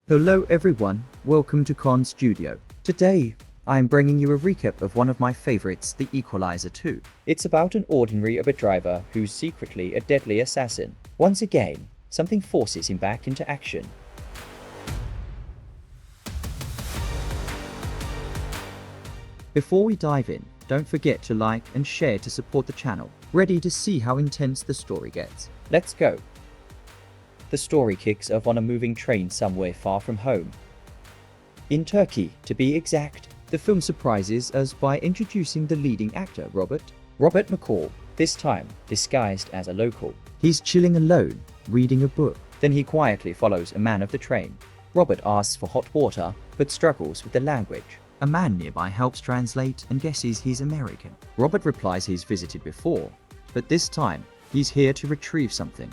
Hello everyone, welcome to Con Studio. Today, I am bringing you a recap of one of my favorites, the Equalizer 2. It's about an ordinary Uber driver who's secretly a deadly assassin. Once again, something forces him back into action. Before we dive in, don't forget to like and share to support the channel. Ready to see how intense the story gets? Let's go. The story kicks off on a moving train somewhere far from home. In Turkey, to be exact, the film surprises us by introducing the leading actor, Robert McCall, this time disguised as a local. He's chilling alone, reading a book. Then he quietly follows a man of the train. Robert asks for hot water, but struggles with the language. A man nearby helps translate and guesses he's American. Robert replies he's visited before, but this time, he's here to retrieve something.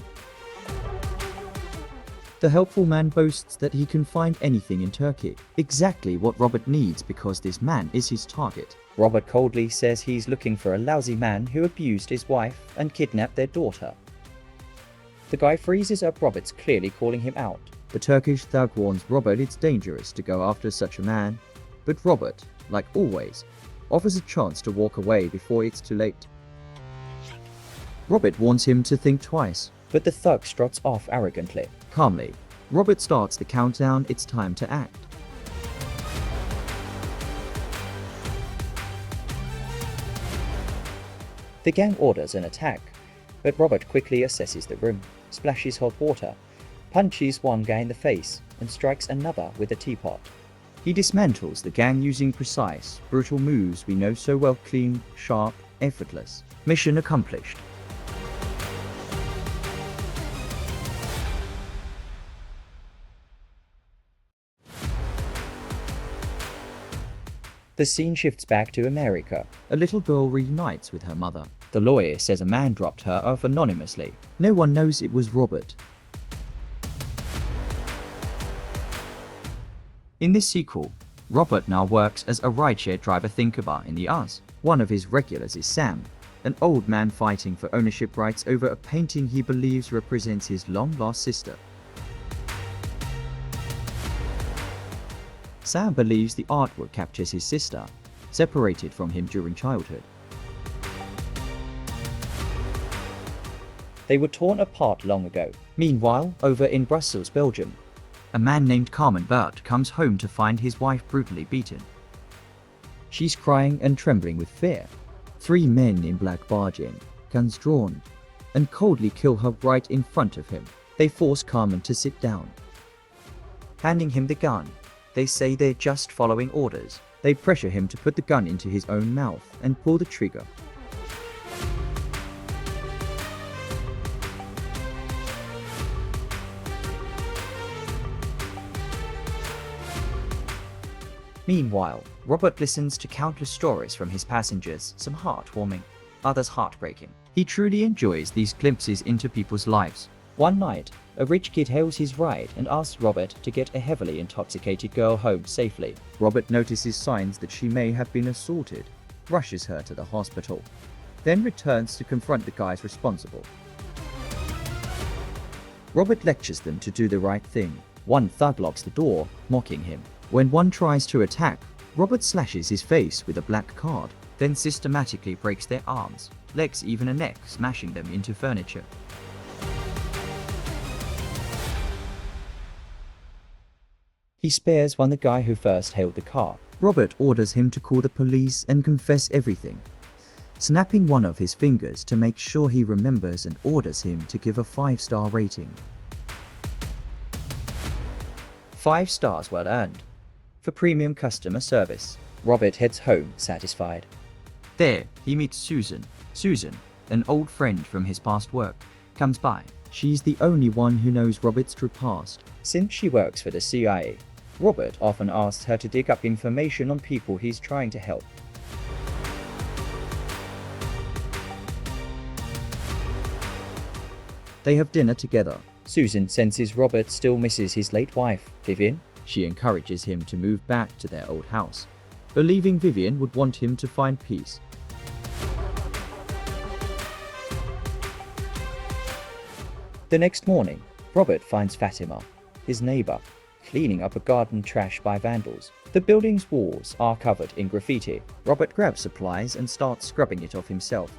The helpful man boasts that he can find anything in Turkey, exactly what Robert needs because this man is his target. Robert coldly says he's looking for a lousy man who abused his wife and kidnapped their daughter. The guy freezes up Robert's clearly calling him out. The Turkish thug warns Robert it's dangerous to go after such a man, but Robert, like always, offers a chance to walk away before it's too late. Robert warns him to think twice, but the thug struts off arrogantly. Calmly, Robert starts the countdown, it's time to act. The gang orders an attack, but Robert quickly assesses the room, splashes hot water, punches one guy in the face, and strikes another with a teapot. He dismantles the gang using precise, brutal moves we know so well: clean, sharp, effortless. Mission accomplished. The scene shifts back to America. A little girl reunites with her mother. The lawyer says a man dropped her off anonymously. No one knows it was Robert. In this sequel, Robert now works as a rideshare driver thinker in the US. One of his regulars is Sam, an old man fighting for ownership rights over a painting he believes represents his long-lost sister. Sam believes the artwork captures his sister, separated from him during childhood. They were torn apart long ago. Meanwhile, over in Brussels, Belgium, a man named Carmen Bert comes home to find his wife brutally beaten. She's crying and trembling with fear. Three men in black barge in, guns drawn, and coldly kill her right in front of him. They force Carmen to sit down, handing him the gun. They say they're just following orders. They pressure him to put the gun into his own mouth and pull the trigger. Meanwhile, Robert listens to countless stories from his passengers, some heartwarming, others heartbreaking. He truly enjoys these glimpses into people's lives. One night, a rich kid hails his ride and asks Robert to get a heavily intoxicated girl home safely. Robert notices signs that she may have been assaulted, rushes her to the hospital, then returns to confront the guys responsible. Robert lectures them to do the right thing. One thug locks the door, mocking him. When one tries to attack, Robert slashes his face with a black card, then systematically breaks their arms, legs, even a neck, smashing them into furniture. He spares the guy who first hailed the car. Robert orders him to call the police and confess everything, snapping one of his fingers to make sure he remembers, and orders him to give a 5-star rating. 5 stars well earned for premium customer service. Robert heads home satisfied. There, he meets Susan. Susan, an old friend from his past work, comes by. She's the only one who knows Robert's true past. Since she works for the CIA, Robert often asks her to dig up information on people he's trying to help. They have dinner together. Susan senses Robert still misses his late wife, Vivian. She encourages him to move back to their old house, believing Vivian would want him to find peace. The next morning, Robert finds Fatima, his neighbor, cleaning up a garden trashed by vandals. The building's walls are covered in graffiti. Robert grabs supplies and starts scrubbing it off himself.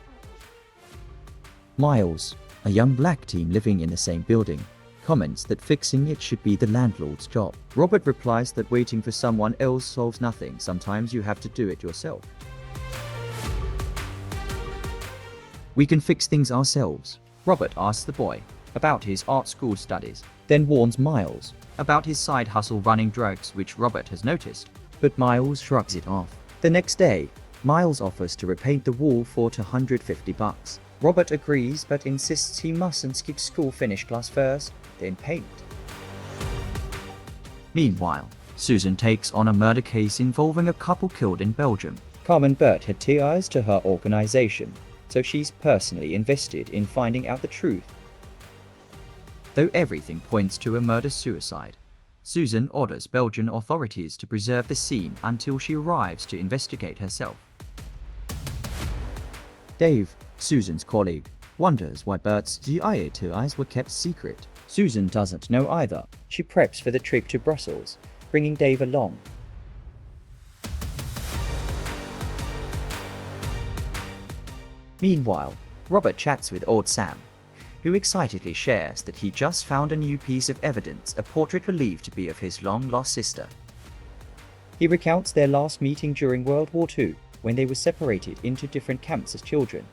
Miles, a young black teen living in the same building, comments that fixing it should be the landlord's job. Robert replies that waiting for someone else solves nothing. Sometimes you have to do it yourself. We can fix things ourselves. Robert asks the boy about his art school studies, then warns Miles about his side hustle running drugs, which Robert has noticed, but Miles shrugs it off. The next day, Miles offers to repaint the wall for $250. Robert agrees but insists he mustn't skip school, finish class first, then paint. Meanwhile, Susan takes on a murder case involving a couple killed in Belgium. Carmen Burt had ties to her organization, so she's personally invested in finding out the truth. Though everything points to a murder-suicide, Susan orders Belgian authorities to preserve the scene until she arrives to investigate herself. Dave, Susan's colleague, wonders why Bert's GIA ties were kept secret. Susan doesn't know either. She preps for the trip to Brussels, bringing Dave along. Meanwhile, Robert chats with old Sam, who excitedly shares that he just found a new piece of evidence, a portrait believed to be of his long-lost sister. He recounts their last meeting during World War II, when they were separated into different camps as children,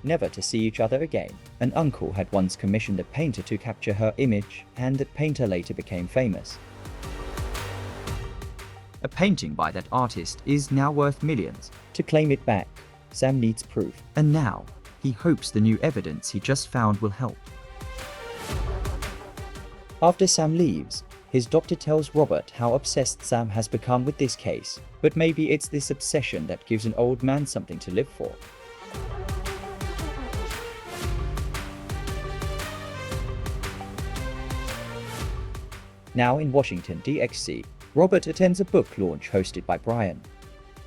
never to see each other again. An uncle had once commissioned a painter to capture her image, and that painter later became famous. A painting by that artist is now worth millions. To claim it back, Sam needs proof, and now he hopes the new evidence he just found will help. After Sam leaves, his doctor tells Robert how obsessed Sam has become with this case, but maybe it's this obsession that gives an old man something to live for. Now in Washington, D.C., Robert attends a book launch hosted by Brian,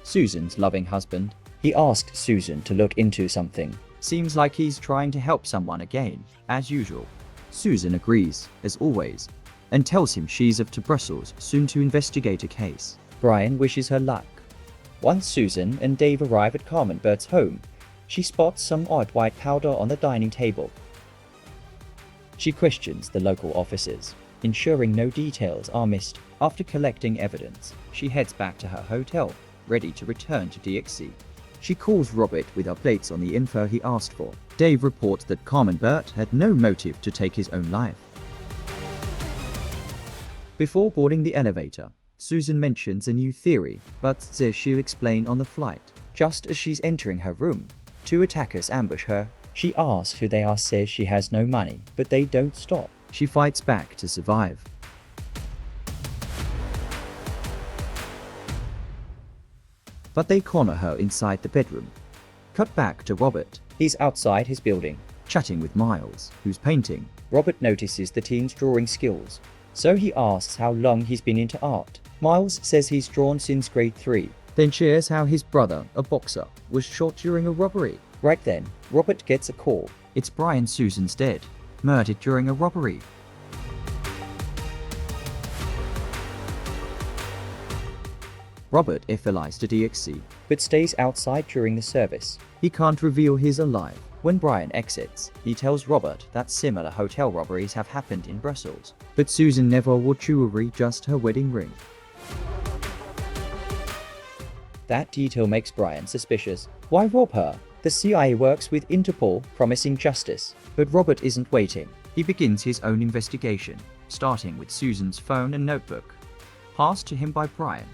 Susan's loving husband. He asked Susan to look into something. Seems like he's trying to help someone again, as usual. Susan agrees, as always, and tells him she's off to Brussels soon to investigate a case. Brian wishes her luck. Once Susan and Dave arrive at Carmen Burt's home, she spots some odd white powder on the dining table. She questions the local officers, ensuring no details are missed. After collecting evidence, she heads back to her hotel, ready to return to DXC. She calls Robert with updates on the info he asked for. Dave reports that Carmen Burt had no motive to take his own life. Before boarding the elevator, Susan mentions a new theory, but says she'll explain on the flight. Just as she's entering her room, two attackers ambush her. She asks who they are, says she has no money, but they don't stop. She fights back to survive. But they corner her inside the bedroom. Cut back to Robert. He's outside his building, chatting with Miles, who's painting. Robert notices the teen's drawing skills, so he asks how long he's been into art. Miles says he's drawn since grade 3, then shares how his brother, a boxer, was shot during a robbery. Right then, Robert gets a call. It's Brian. Susan's dead, murdered during a robbery. Robert flies to DXC, but stays outside during the service. He can't reveal he's alive. When Brian exits, he tells Robert that similar hotel robberies have happened in Brussels, but Susan never wore jewelry, just her wedding ring. That detail makes Brian suspicious. Why rob her? The CIA works with Interpol, promising justice. But Robert isn't waiting. He begins his own investigation, starting with Susan's phone and notebook, passed to him by Brian.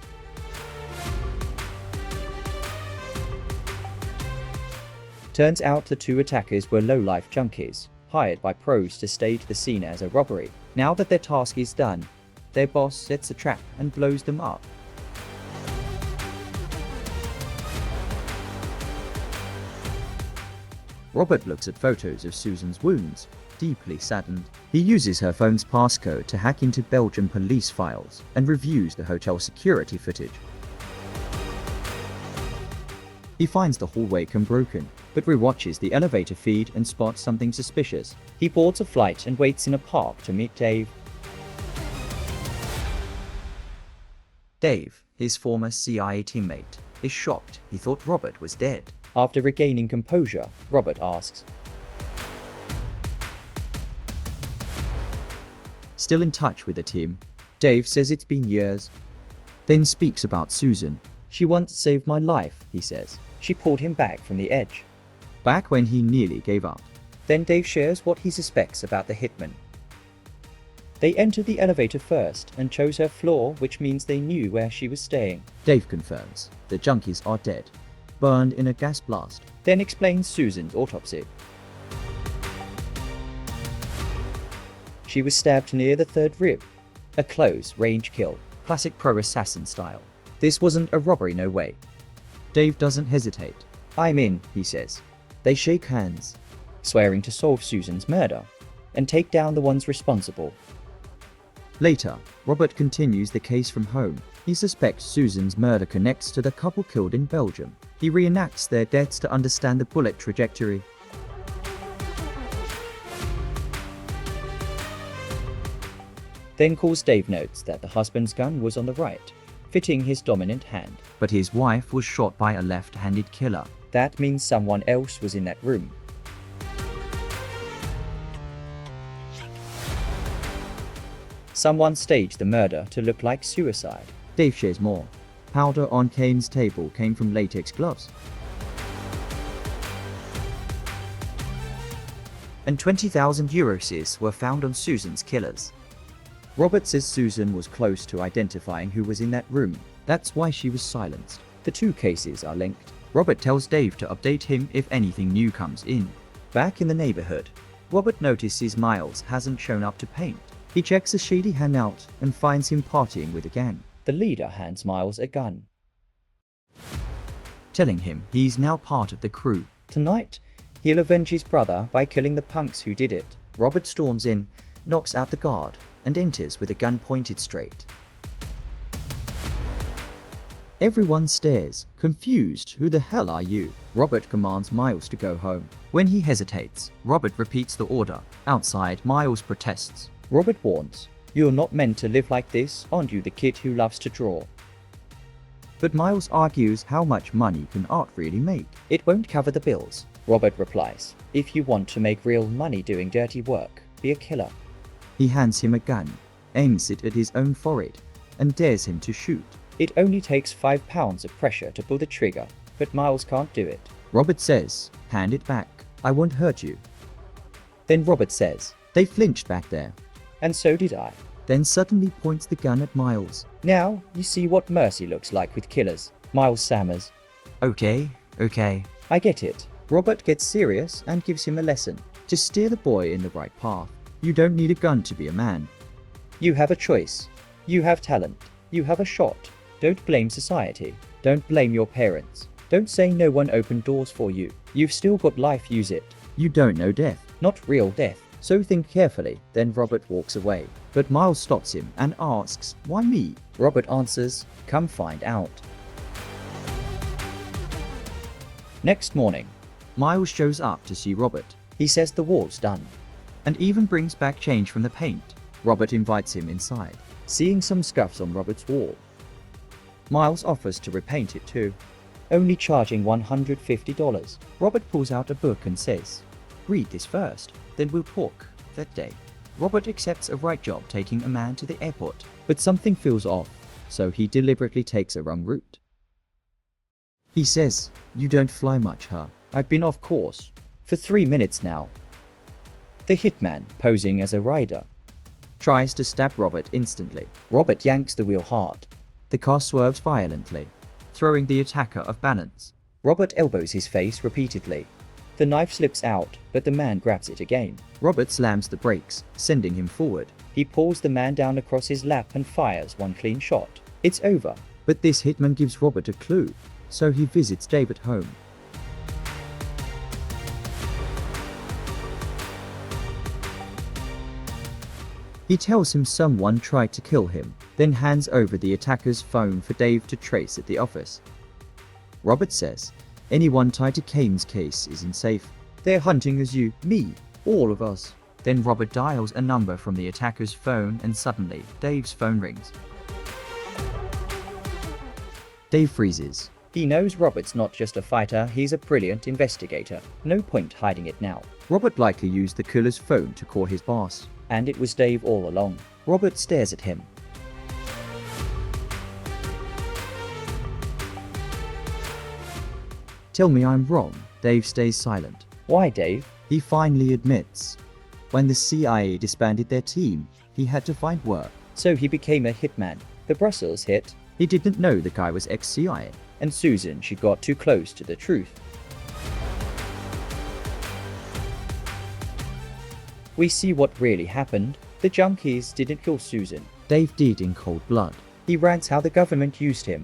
Turns out the two attackers were low-life junkies, hired by pros to stage the scene as a robbery. Now that their task is done, their boss sets a trap and blows them up. Robert looks at photos of Susan's wounds, deeply saddened. He uses her phone's passcode to hack into Belgian police files and reviews the hotel security footage. He finds the hallway broken, but rewatches the elevator feed and spots something suspicious. He boards a flight and waits in a park to meet Dave. Dave, his former CIA teammate, is shocked. He thought Robert was dead. After regaining composure, Robert asks, "Still in touch with the team?" Dave says it's been years. Then speaks about Susan. "She once saved my life," he says. "She pulled him back from the edge, back when he nearly gave up." Then Dave shares what he suspects about the hitman. They entered the elevator first and chose her floor, which means they knew where she was staying. Dave confirms the junkies are dead, burned in a gas blast. Then explains Susan's autopsy. She was stabbed near the third rib. A close-range kill, classic pro-assassin style. This wasn't a robbery, no way. Dave doesn't hesitate. "I'm in," he says. They shake hands, swearing to solve Susan's murder and take down the ones responsible. Later, Robert continues the case from home. He suspects Susan's murder connects to the couple killed in Belgium. He reenacts their deaths to understand the bullet trajectory. Then calls Dave notes that the husband's gun was on the right, fitting his dominant hand. But his wife was shot by a left-handed killer. That means someone else was in that room. Someone staged the murder to look like suicide. Dave shares more. Powder on Kane's table came from latex gloves. And 20,000 euros were found on Susan's killers. Robert says Susan was close to identifying who was in that room. That's why she was silenced. The two cases are linked. Robert tells Dave to update him if anything new comes in. Back in the neighborhood, Robert notices Miles hasn't shown up to paint. He checks a shady hangout and finds him partying with a gang. The leader hands Miles a gun, telling him he's now part of the crew. Tonight, he'll avenge his brother by killing the punks who did it. Robert storms in, knocks out the guard, and enters with a gun pointed straight. Everyone stares, confused. "Who the hell are you?" Robert commands Miles to go home. When he hesitates, Robert repeats the order. Outside, Miles protests. Robert warns, "You're not meant to live like this, aren't you the kid who loves to draw?" But Miles argues how much money can art really make? "It won't cover the bills," Robert replies. "If you want to make real money doing dirty work, be a killer." He hands him a gun, aims it at his own forehead, and dares him to shoot. It only takes 5 pounds of pressure to pull the trigger, but Miles can't do it. Robert says, "Hand it back, I won't hurt you." Then Robert says, "They flinched back there." "And so did I." Then suddenly points the gun at Miles. "Now, you see what mercy looks like with killers." Miles stammers, Okay. "I get it." Robert gets serious and gives him a lesson. Just steer the boy in the right path. You don't need a gun to be a man. You have a choice. You have talent. You have a shot. Don't blame society. Don't blame your parents. Don't say no one opened doors for you. You've still got life, use it. You don't know death. Not real death. So think carefully." Then Robert walks away. But Miles stops him and asks, "Why me?" Robert answers, "Come find out." Next morning, Miles shows up to see Robert. He says the wall's done, and even brings back change from the paint. Robert invites him inside, seeing some scuffs on Robert's wall. Miles offers to repaint it too, only charging $150. Robert pulls out a book and says, "Read this first, then we'll talk." That day, Robert accepts a right job taking a man to the airport, but something feels off, so he deliberately takes a wrong route. He says, "You don't fly much, huh? I've been off course for 3 minutes now." The hitman, posing as a rider, tries to stab Robert instantly. Robert yanks the wheel hard. The car swerves violently, throwing the attacker off balance. Robert elbows his face repeatedly. The knife slips out, but the man grabs it again. Robert slams the brakes, sending him forward. He pulls the man down across his lap and fires one clean shot. It's over. But this hitman gives Robert a clue, so he visits Dave at home. He tells him someone tried to kill him, then hands over the attacker's phone for Dave to trace at the office. Robert says, "Anyone tied to Kane's case isn't safe. They're hunting as you, me, all of us." Then Robert dials a number from the attacker's phone and suddenly, Dave's phone rings. Dave freezes. He knows Robert's not just a fighter, he's a brilliant investigator. No point hiding it now. Robert likely used the killer's phone to call his boss. And it was Dave all along. Robert stares at him. Tell me I'm wrong. Dave stays silent. Why, Dave? He finally admits. When the CIA disbanded their team, he had to find work. So he became a hitman. The Brussels hit. He didn't know the guy was ex-CIA. And Susan, she got too close to the truth. We see what really happened. The junkies didn't kill Susan. Dave did in cold blood. He rants how the government used him.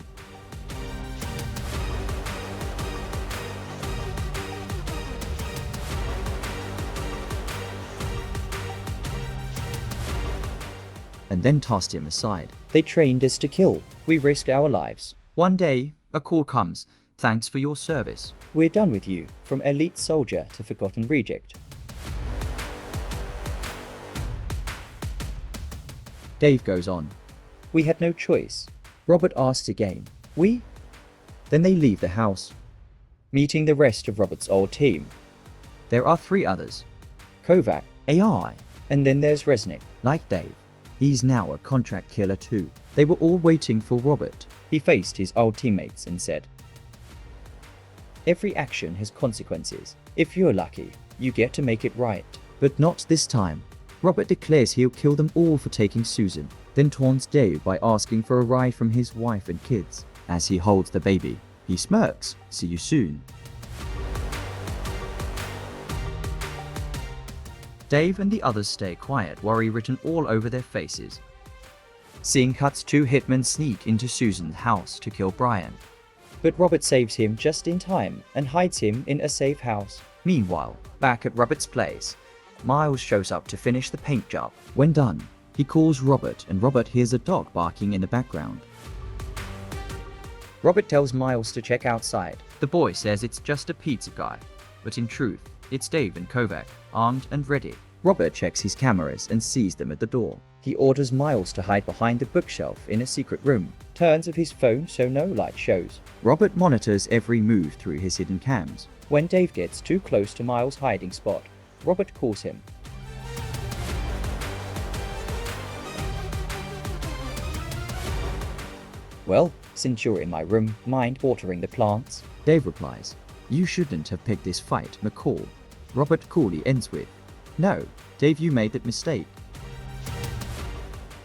And then tossed him aside. They trained us to kill. We risked our lives. One day, a call comes. Thanks for your service. We're done with you. From elite soldier to forgotten reject. Dave goes on. We had no choice. Robert asks again. We? Then they leave the house, meeting the rest of Robert's old team. There are 3 others. Kovac, AI, and then there's Resnick. Like Dave, he's now a contract killer too. They were all waiting for Robert. He faced his old teammates and said, every action has consequences. If you're lucky, you get to make it right. But not this time. Robert declares he'll kill them all for taking Susan, then taunts Dave by asking for a ride from his wife and kids. As he holds the baby, he smirks. See you soon. Dave and the others stay quiet, worry written all over their faces. Scene cuts 2 hitmen sneak into Susan's house to kill Brian. But Robert saves him just in time and hides him in a safe house. Meanwhile, back at Robert's place, Miles shows up to finish the paint job. When done, he calls Robert and Robert hears a dog barking in the background. Robert tells Miles to check outside. The boy says it's just a pizza guy, but in truth, it's Dave and Kovac, armed and ready. Robert checks his cameras and sees them at the door. He orders Miles to hide behind the bookshelf in a secret room, turns off his phone so no light shows. Robert monitors every move through his hidden cams. When Dave gets too close to Miles' hiding spot, Robert calls him. Well, since you're in my room, mind watering the plants? Dave replies, you shouldn't have picked this fight, McCall. Robert coolly ends with, no, Dave, you made that mistake.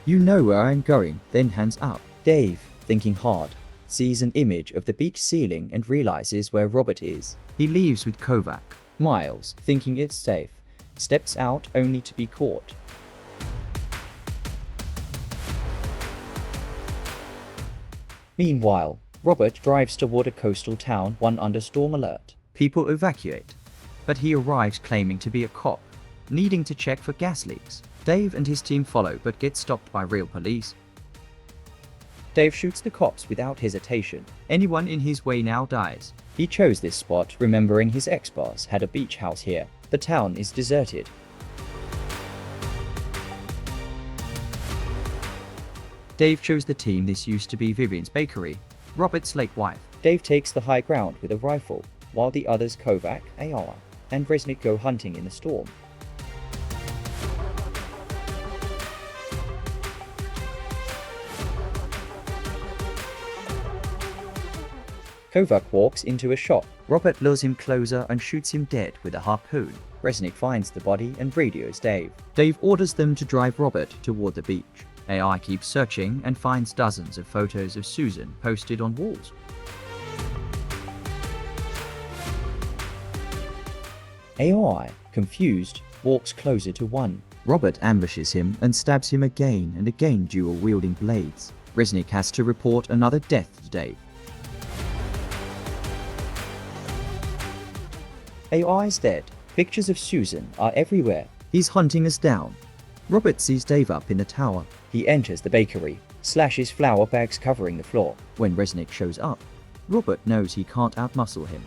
You know where I'm going, then hands up. Dave, thinking hard, sees an image of the beach ceiling and realizes where Robert is. He leaves with Kovac. Miles, thinking it's safe, steps out only to be caught. Meanwhile, Robert drives toward a coastal town, one under storm alert. People evacuate, but he arrives claiming to be a cop, needing to check for gas leaks. Dave and his team follow but get stopped by real police. Dave shoots the cops without hesitation. Anyone in his way now dies. He chose this spot remembering his ex-boss had a beach house here. The town is deserted. Dave chose the team. This used to be Vivian's bakery, Robert's late wife. Dave takes the high ground with a rifle, while the others Kovac, AR, and Resnick go hunting in the storm. Kovac walks into a shop. Robert lures him closer and shoots him dead with a harpoon. Resnick finds the body and radios Dave. Dave orders them to drive Robert toward the beach. AI keeps searching and finds dozens of photos of Susan posted on walls. AI, confused, walks closer to one. Robert ambushes him and stabs him again and again, dual-wielding blades. Resnick has to report another death to Dave. AI is dead. Pictures of Susan are everywhere. He's hunting us down. Robert sees Dave up in the tower. He enters the bakery, slashes flour bags covering the floor. When Resnick shows up, Robert knows he can't outmuscle him.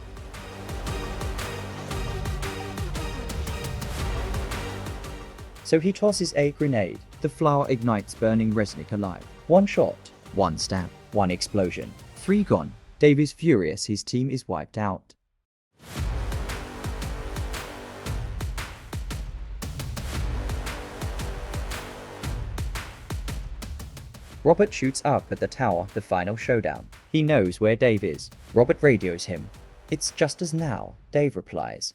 So he tosses a grenade. The flour ignites, burning Resnick alive. One shot, one stab, one explosion. 3 gone. Dave is furious his team is wiped out. Robert shoots up at the tower, the final showdown. He knows where Dave is. Robert radios him. "It's just as now," Dave replies.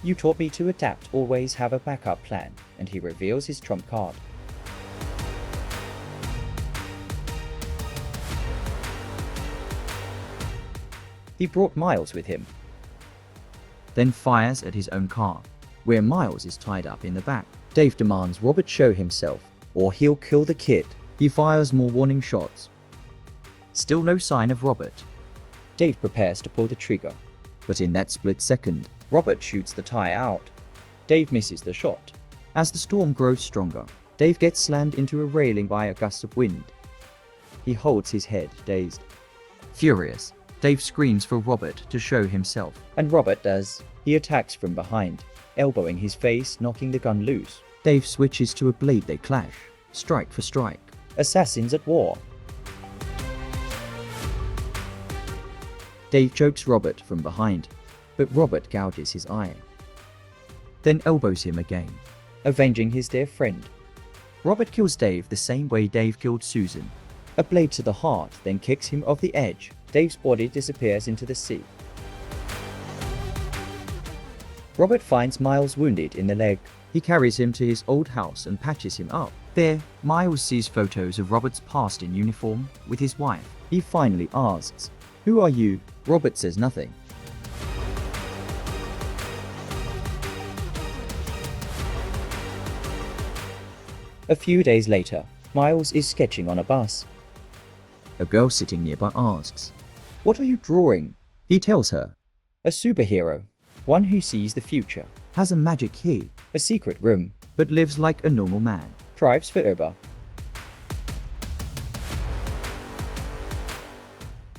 "You taught me to adapt, always have a backup plan," and he reveals his trump card. He brought Miles with him, then fires at his own car, where Miles is tied up in the back. Dave demands Robert show himself, or he'll kill the kid. He fires more warning shots. Still no sign of Robert. Dave prepares to pull the trigger, but in that split second, Robert shoots the tire out. Dave misses the shot. As the storm grows stronger, Dave gets slammed into a railing by a gust of wind. He holds his head, dazed. Furious, Dave screams for Robert to show himself, and Robert does. He attacks from behind, elbowing his face, knocking the gun loose. Dave switches to a blade. They clash, strike for strike. Assassins at war. Dave chokes Robert from behind, but Robert gouges his eye, then elbows him again, avenging his dear friend. Robert kills Dave the same way Dave killed Susan. A blade to the heart, then kicks him off the edge. Dave's body disappears into the sea. Robert finds Miles wounded in the leg. He carries him to his old house and patches him up. There, Miles sees photos of Robert's past in uniform with his wife. He finally asks, "Who are you?" Robert says nothing. A few days later, Miles is sketching on a bus. A girl sitting nearby asks, "What are you drawing?" He tells her, "A superhero, one who sees the future, has a magic key, a secret room, but lives like a normal man, drives for Uber."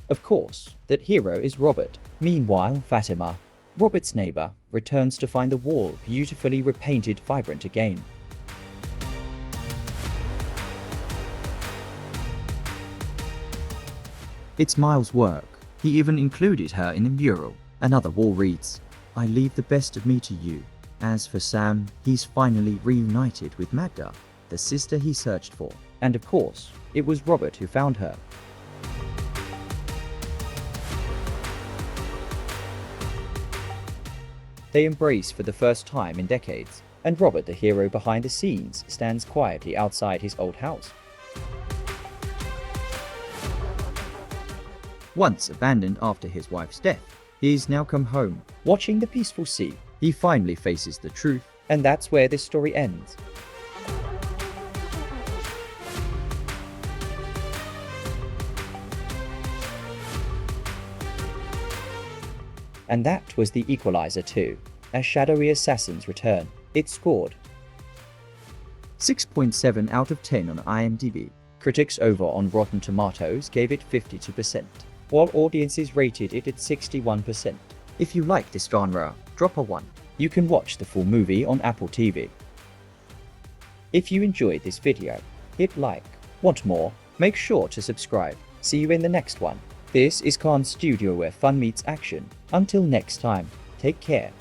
Of course, that hero is Robert. Meanwhile, Fatima, Robert's neighbor, returns to find the wall beautifully repainted vibrant again. It's Miles' work. He even included her in the mural. Another wall reads, "I leave the best of me to you." As for Sam, he's finally reunited with Magda, the sister he searched for. And of course, it was Robert who found her. They embrace for the first time in decades, and Robert, the hero behind the scenes, stands quietly outside his old house. Once abandoned after his wife's death, he's now come home. Watching the peaceful sea, he finally faces the truth, and that's where this story ends. And that was the Equalizer 2, a shadowy assassin's return. It scored 6.7 out of 10 on IMDb. Critics over on Rotten Tomatoes gave it 52%, while audiences rated it at 61%. If you like this genre, drop a 1. You can watch the full movie on Apple TV. If you enjoyed this video, hit like. Want more? Make sure to subscribe. See you in the next one. This is Khan's Studio, where fun meets action. Until next time, take care.